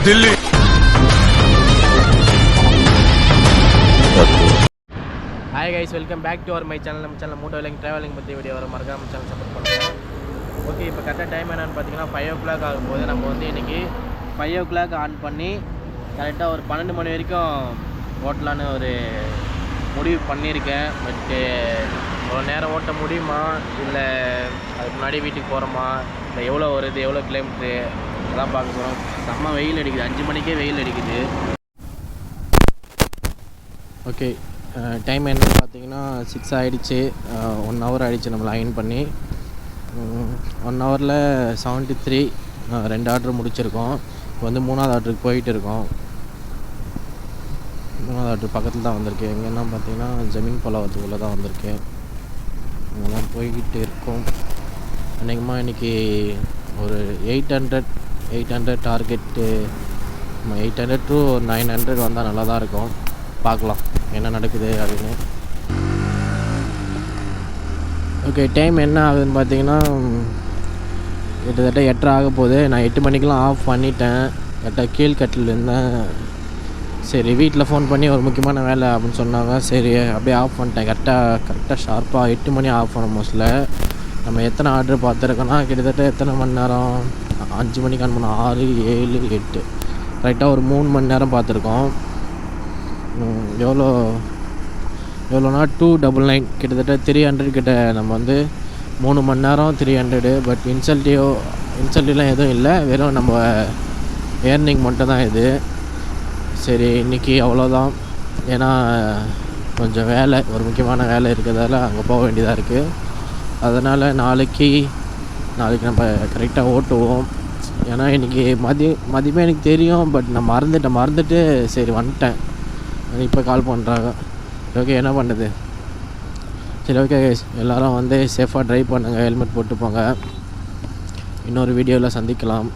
Delhi. Hi guys, welcome back to our my channel. நம்ம channel motovlogging travelling பற்றி video வர மறக்காம சேனல் சப்போர்ட் பண்ணுங்கள். ஓகே, இப்போ கரெக்டாக டைம் என்னென்னு பார்த்தீங்கன்னா 5 o'clock ஆகும்போது நம்ம வந்து இன்றைக்கி 5 o'clock ஆன் பண்ணி கரெக்டாக ஒரு 12 மணி வரைக்கும் ஓட்டலான்னு ஒரு முடிவு பண்ணியிருக்கேன். பட்டு இவ்வளோ நேரம் ஓட்ட முடியுமா, இல்லை அதுக்கு முன்னாடி வீட்டுக்கு போகிறோமா, இல்லை எவ்வளோ வருது, எவ்வளோ கிலோமீட்ரு, அதெல்லாம் பார்க்க போகிறோம். செம்ம வெயில் அடிக்குது, 5 மணிக்கே வெயில் அடிக்குது. ஓகே, டைம் என்னன்னு பார்த்தீங்கன்னா 6 ஆகிடுச்சு. 1 hour ஆகிடுச்சு நம்ம லாகின் பண்ணி. 1 hourல 73 2 ஆர்டர் முடிச்சிருக்கோம். இப்போ வந்து 3வது ஆர்டருக்கு போயிட்டு இருக்கோம். 3வது ஆர்டர் பக்கத்தில் தான் வந்திருக்கு. எங்கன்னா பார்த்தீங்கன்னா ஜமீன் போலாவதுக்குள்ளே தான் வந்திருக்கு. அங்கே தான் போய்கிட்டு இருக்கோம். அநேகமாக இன்றைக்கி ஒரு 800 டார்கெட்டு, 800 to 900 வந்தால் நல்லா தான் இருக்கும். பார்க்கலாம் என்ன நடக்குது அப்படின்னு. ஓகே, டைம் என்ன ஆகுதுன்னு பார்த்தீங்கன்னா கிட்டத்தட்ட 8:30 ஆக போகுது. நான் 8 மணிக்கெலாம் ஆஃப் பண்ணிட்டேன். கரெக்டாக கீழ்கட்டில் இருந்தேன். சரி, வீட்டில் ஃபோன் பண்ணி ஒரு முக்கியமான வேலை அப்படின்னு சொன்னாங்க. சரி, அப்படியே ஆஃப் பண்ணிட்டேன். கரெக்டாக ஷார்ப்பாக 8 மணி ஆஃப் பண்ண மோஸ்ட்டில். நம்ம எத்தனை ஆர்டர் பார்த்துருக்கோன்னா கிட்டத்தட்ட எத்தனை மணி நேரம், 5 மணிக்கு ஆன் பண்ணோம், 6, 7, 8, கரெக்டாக ஒரு 3 மணி நேரம் பார்த்துருக்கோம். எவ்வளோனா 299, கிட்டத்தட்ட 300 கிட்ட. நம்ம வந்து 3 மணி நேரம் 300. பட் இன்சென்டிவ்லாம் எதுவும் இல்லை, வெறும் நம்ம ஏர்னிங் மட்டும் தான் இது. சரி, இன்றைக்கி அவ்வளோதான். ஏன்னா கொஞ்சம் வேலை, ஒரு முக்கியமான வேலை இருக்கிறதால அங்கே போக வேண்டியதாக இருக்குது. அதனால் நாளைக்கு நம்ம கரெக்டாக ஓட்டுவோம். ஏன்னா இன்றைக்கி மதியமே எனக்கு தெரியும். பட் நான் மறந்துட்டு சரி வந்துட்டேன். இப்போ கால் பண்ணுறாங்க. ஓகே, என்ன பண்ணுது. சரி, ஓகே, எல்லோரும் வந்து சேஃபாக ட்ரைவ் பண்ணுங்கள், ஹெல்மெட் போட்டு போங்க. இன்னொரு வீடியோவில் சந்திக்கலாம்.